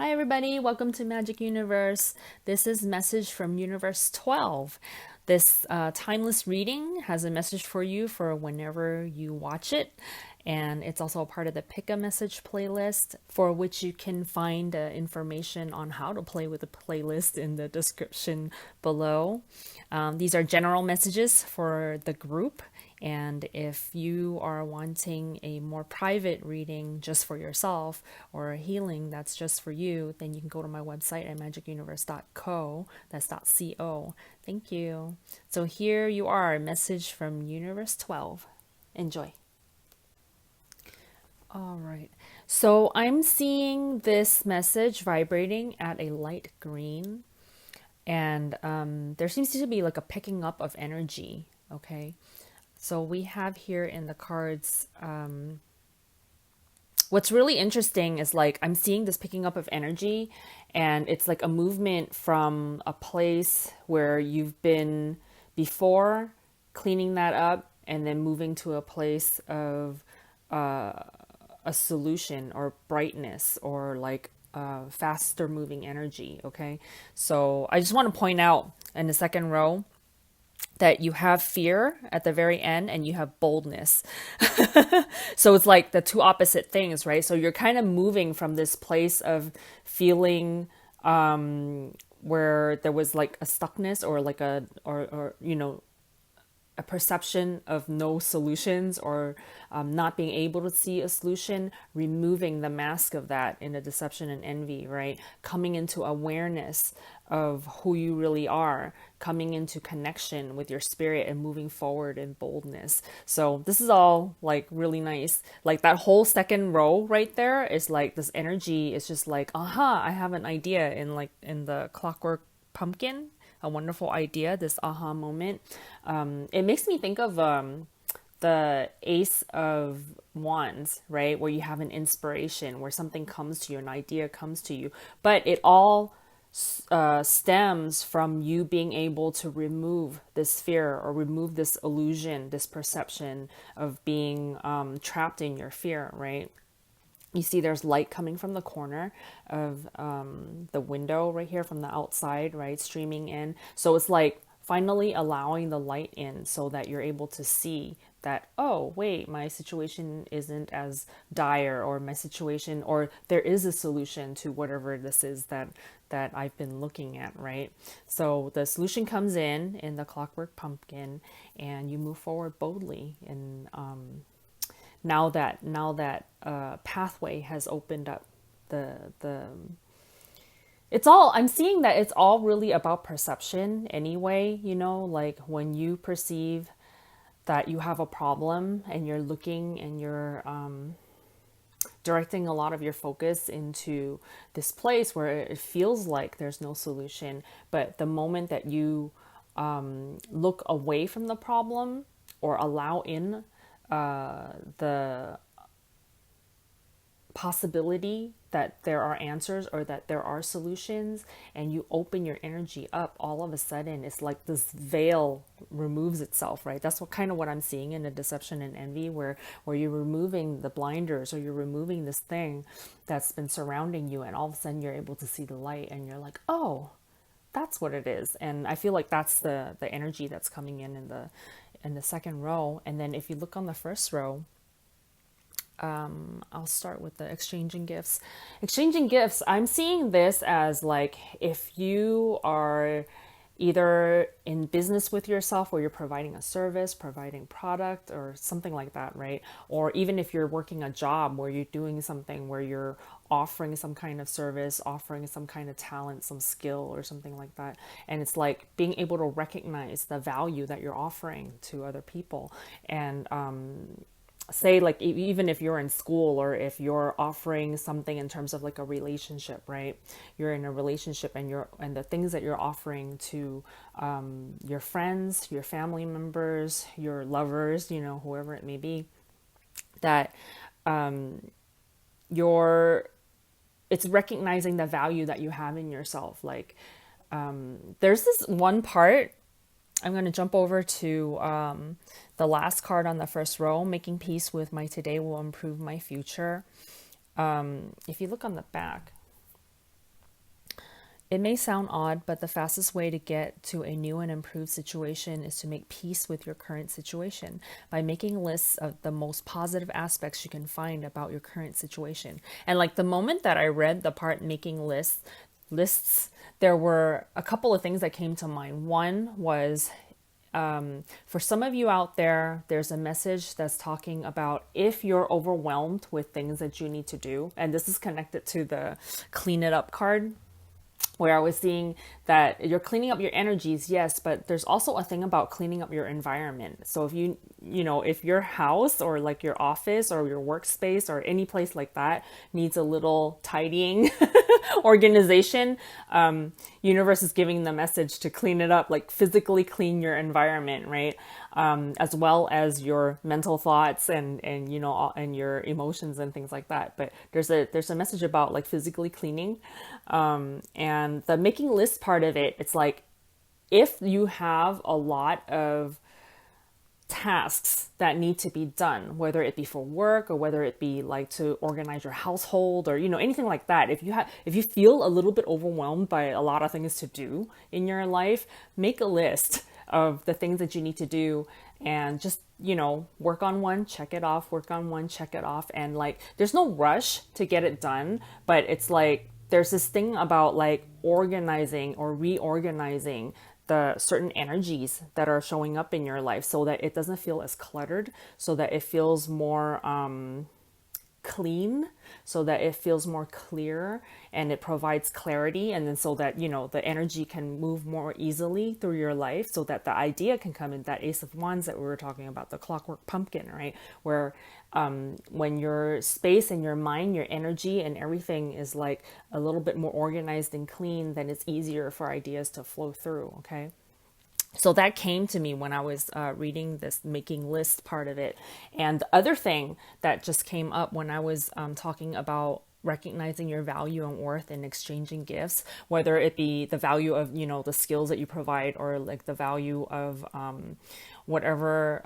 Hi, everybody. Welcome to Magic Universe. This is message from Universe 12. This timeless reading has a message for you for whenever you watch it. And it's also a part of the Pick a Message playlist, for which you can find information on how to play with the playlist in the description below. These are general messages for the group. And if you are wanting a more private reading just for yourself or a healing that's just for you, then you can go to my website at magicuniverse.co. That's .co. Thank you. So here you are, a message from Universe 12. Enjoy. All right. So I'm seeing this message vibrating at a light green, and there seems to be like a picking up of energy. Okay. So we have here in the cards, what's really interesting is like I'm seeing this picking up of energy, and it's like a movement from a place where you've been before, cleaning that up, and then moving to a place of a solution or brightness or like faster moving energy. Okay. So I just want to point out in the second row that you have fear at the very end and you have boldness. So it's like the two opposite things, right? So you're kind of moving from this place of feeling where there was like a stuckness or like or a perception of no solutions, or not being able to see a solution, removing the mask of that in the deception and envy, right? Coming into awareness of who you really are, coming into connection with your spirit and moving forward in boldness. So this is all like really nice. Like that whole second row right there is like this energy is just like, aha, I have an idea, in like in the Clockwork Pumpkin, a wonderful idea, this aha moment. It makes me think of the Ace of Wands, right? Where you have an inspiration, where something comes to you, an idea comes to you, but it all stems from you being able to remove this fear or remove this illusion, this perception of being trapped in your fear, right? You see there's light coming from the corner of the window right here from the outside, right? Streaming in. So it's like finally allowing the light in so that you're able to see that, oh, wait, my situation isn't as dire, or my situation, or there is a solution to whatever this is that I've been looking at, right? So the solution comes in the Clockwork Pumpkin, and you move forward boldly. And now that pathway has opened up, the it's all, I'm seeing that it's all really about perception anyway. Like when you perceive that you have a problem and you're looking and you're directing a lot of your focus into this place where it feels like there's no solution, but the moment that you look away from the problem or allow in the possibility that there are answers or that there are solutions, and you open your energy up, all of a sudden it's like this veil removes itself, right? That's what I'm seeing in the deception and envy, where you're removing the blinders, or you're removing this thing that's been surrounding you, and all of a sudden you're able to see the light, and you're like, oh, that's what it is. And I feel like that's the energy that's coming in the second row. And then if you look on the first row, I'll start with the exchanging gifts. Exchanging gifts, I'm seeing this as like if you are either in business with yourself, where you're providing a service, providing product or something like that, right? Or even if you're working a job where you're doing something where you're offering some kind of service, offering some kind of talent, some skill or something like that. And it's like being able to recognize the value that you're offering to other people. And say like even if you're in school, or if you're offering something in terms of like a relationship, right? You're in a relationship, and the things that you're offering to your friends, your family members, your lovers, whoever it may be, that you're it's recognizing the value that you have in yourself. Like there's this one part, I'm going to jump over to the last card on the first row. Making peace with my today will improve my future. If you look on the back, It may sound odd, but the fastest way to get to a new and improved situation is to make peace with your current situation by making lists of the most positive aspects you can find about your current situation. And like the moment that I read the part making lists, there were a couple of things that came to mind. One was for some of you out there, there's a message that's talking about if you're overwhelmed with things that you need to do, and this is connected to the clean it up card where I was seeing that you're cleaning up your energies, yes, but there's also a thing about cleaning up your environment. So if if your house or like your office or your workspace or any place like that needs a little tidying organization, universe is giving the message to clean it up, like physically clean your environment, right? As well as your mental thoughts and and your emotions and things like that. But there's a message about like physically cleaning, and the making list part of it. It's like if you have a lot of tasks that need to be done, whether it be for work or whether it be like to organize your household or anything like that. If you feel a little bit overwhelmed by a lot of things to do in your life, make a list of the things that you need to do and just work on one, check it off, work on one, check it off. And like there's no rush to get it done, but it's like there's this thing about like organizing or reorganizing the certain energies that are showing up in your life so that it doesn't feel as cluttered, so that it feels more clean, so that it feels more clear and it provides clarity, and then so that the energy can move more easily through your life, so that the idea can come in, that Ace of Wands that we were talking about, the clockwork pumpkin, right? Where when your space and your mind, your energy and everything is like a little bit more organized and clean, then it's easier for ideas to flow through. Okay. So that came to me when I was reading this making list part of it. And the other thing that just came up when I was talking about recognizing your value and worth in exchanging gifts, whether it be the value of, the skills that you provide, or like the value of whatever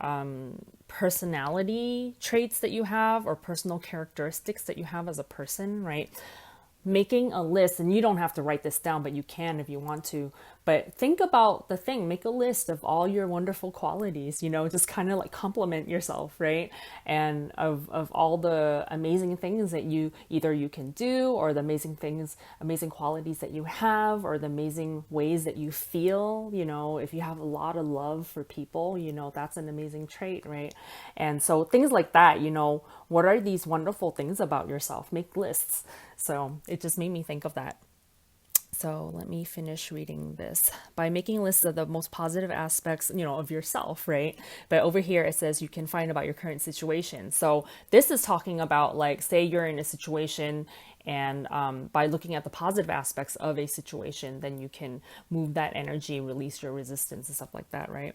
personality traits that you have or personal characteristics that you have as a person, right? Making a list, and you don't have to write this down, but you can if you want to. But think about the thing, make a list of all your wonderful qualities, just kind of like compliment yourself, right? And of all the amazing things that you can do, or the amazing qualities that you have, or the amazing ways that you feel, if you have a lot of love for people, that's an amazing trait, right? And so things like that, what are these wonderful things about yourself? Make lists. So it just made me think of that. So let me finish reading this. By making lists of the most positive aspects, of yourself, right? But over here it says you can find about your current situation. So this is talking about, like, say you're in a situation, and by looking at the positive aspects of a situation, then you can move that energy, release your resistance and stuff like that, right?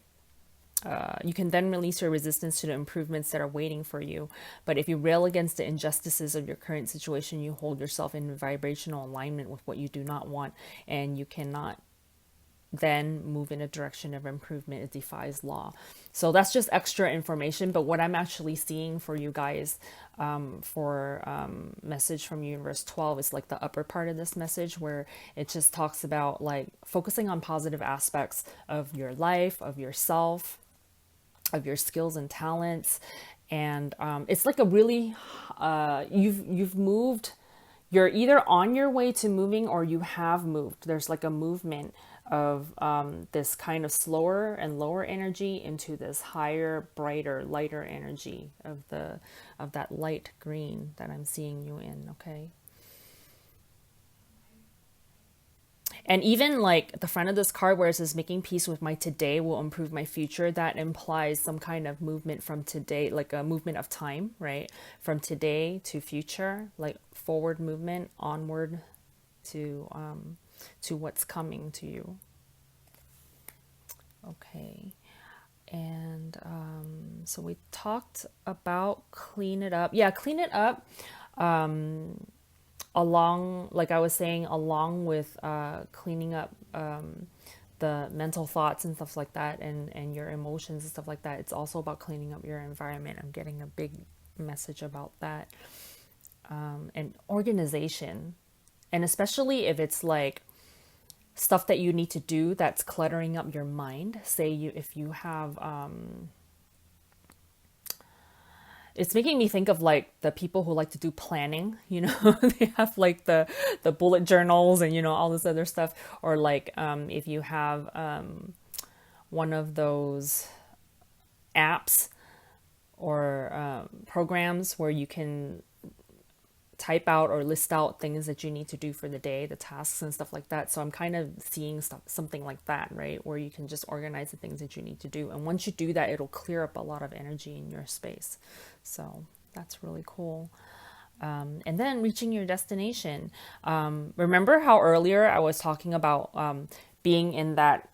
You can then release your resistance to the improvements that are waiting for you. But if you rail against the injustices of your current situation, you hold yourself in vibrational alignment with what you do not want, and you cannot then move in a direction of improvement. It defies law. So that's just extra information. But what I'm actually seeing for you guys for message from Universe 12 is like the upper part of this message, where it just talks about like focusing on positive aspects of your life, of yourself, of your skills and talents. And it's like a really you've moved, you're either on your way to moving or you have moved. There's like a movement of this kind of slower and lower energy into this higher, brighter, lighter energy of that light green that I'm seeing you in. Okay. And even like the front of this card where it says making peace with my today will improve my future, that implies some kind of movement from today, like a movement of time, right? From today to future, like forward movement onward to what's coming to you. Okay. And so we talked about clean it up. Yeah, clean it up. Along, like I was saying, along with cleaning up the mental thoughts and stuff like that, and your emotions and stuff like that, it's also about cleaning up your environment. I'm getting a big message about that. And organization. And especially if it's like stuff that you need to do that's cluttering up your mind. Say if you have it's making me think of like the people who like to do planning, they have like the bullet journals and all this other stuff. Or like if you have one of those apps or programs where you can type out or list out things that you need to do for the day, the tasks and stuff like that. So I'm kind of seeing something like that, right? Where you can just organize the things that you need to do. And once you do that, it'll clear up a lot of energy in your space. So that's really cool. And then reaching your destination. Remember how earlier I was talking about being in that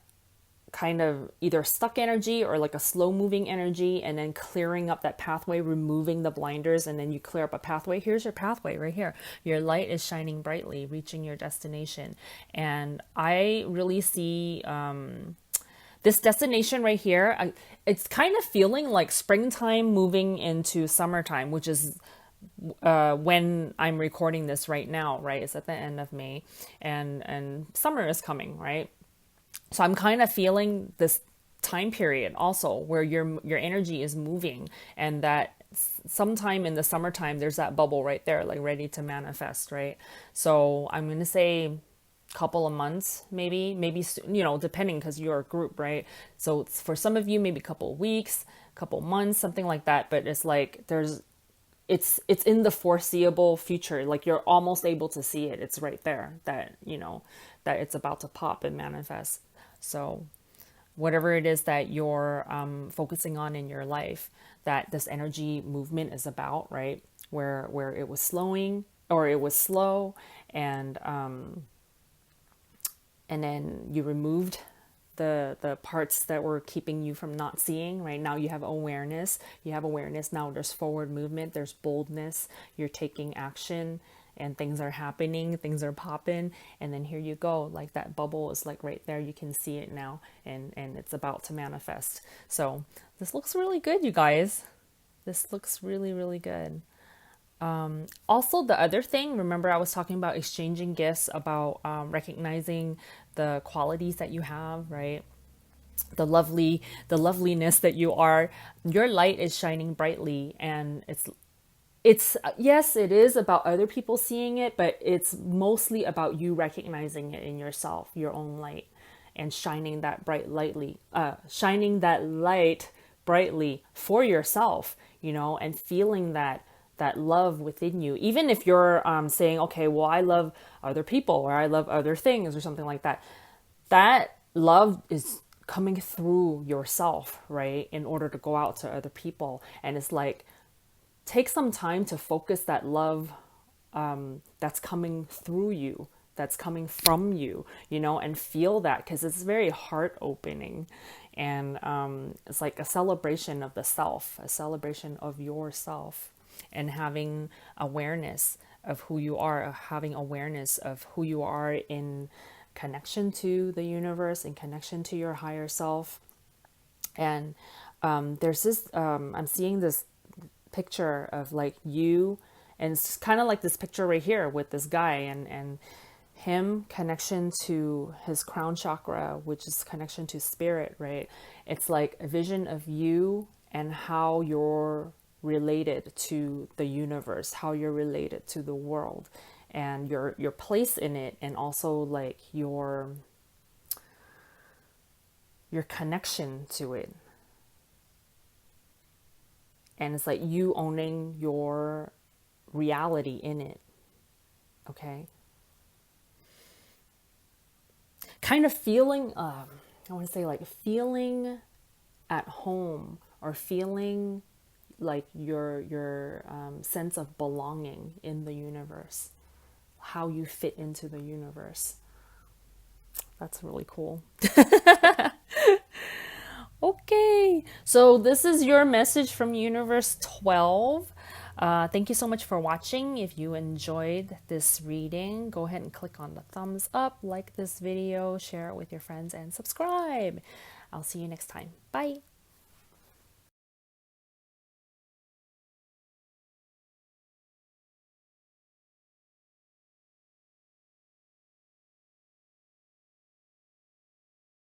kind of either stuck energy or like a slow moving energy, and then clearing up that pathway, removing the blinders, and then you clear up a pathway. Here's your pathway right here. Your light is shining brightly, reaching your destination. And I really see this destination right here. It's kind of feeling like springtime moving into summertime, which is when I'm recording this right now, right? It's at the end of May, and summer is coming, right? So I'm kind of feeling this time period also where your energy is moving, and that sometime in the summertime there's that bubble right there, like ready to manifest, right? So I'm going to say couple of months, maybe depending, because you're a group, right? So for some of you, maybe a couple of weeks, couple months, something like that. But it's like it's in the foreseeable future, like you're almost able to see it. It's right there that that it's about to pop and manifest. So whatever it is that you're focusing on in your life, that this energy movement is about, right? Where it was slowing, or it was slow, and then you removed the parts that were keeping you from not seeing. Right now you have awareness. Now there's forward movement, there's boldness, you're taking action, and things are happening, things are popping. And then here you go, like that bubble is like right there, you can see it now, and it's about to manifest. So this looks really good, you guys. This looks really, really good. Also, the other thing, remember I was talking about exchanging gifts, about recognizing the qualities that you have, right? The loveliness that you are. Your light is shining brightly, and it's yes, it is about other people seeing it, but it's mostly about you recognizing it in yourself, your own light, and shining that light brightly for yourself, and feeling that love within you. Even if you're saying, okay, well, I love other people, or I love other things, or something like that, that love is coming through yourself, right, in order to go out to other people. And it's like, take some time to focus that love that's coming through you, that's coming from you, and feel that, because it's very heart opening. And it's like a celebration of the self, a celebration of yourself, and having awareness of who you are, having awareness of who you are in connection to the universe, in connection to your higher self. And there's this, I'm seeing this picture of like you, and it's kind of like this picture right here with this guy, and him, connection to his crown chakra, which is connection to spirit, right? It's like a vision of you and how you're related to the universe, how you're related to the world, and your place in it, and also like your connection to it. And it's like you owning your reality in it. Okay. Kind of feeling, I want to say like feeling at home, or feeling like your sense of belonging in the universe, how you fit into the universe. That's really cool. Okay, so this is your message from Universe 12. Thank you so much for watching. If you enjoyed this reading, go ahead and click on the thumbs up, like this video, share it with your friends, and subscribe. I'll see you next time. Bye.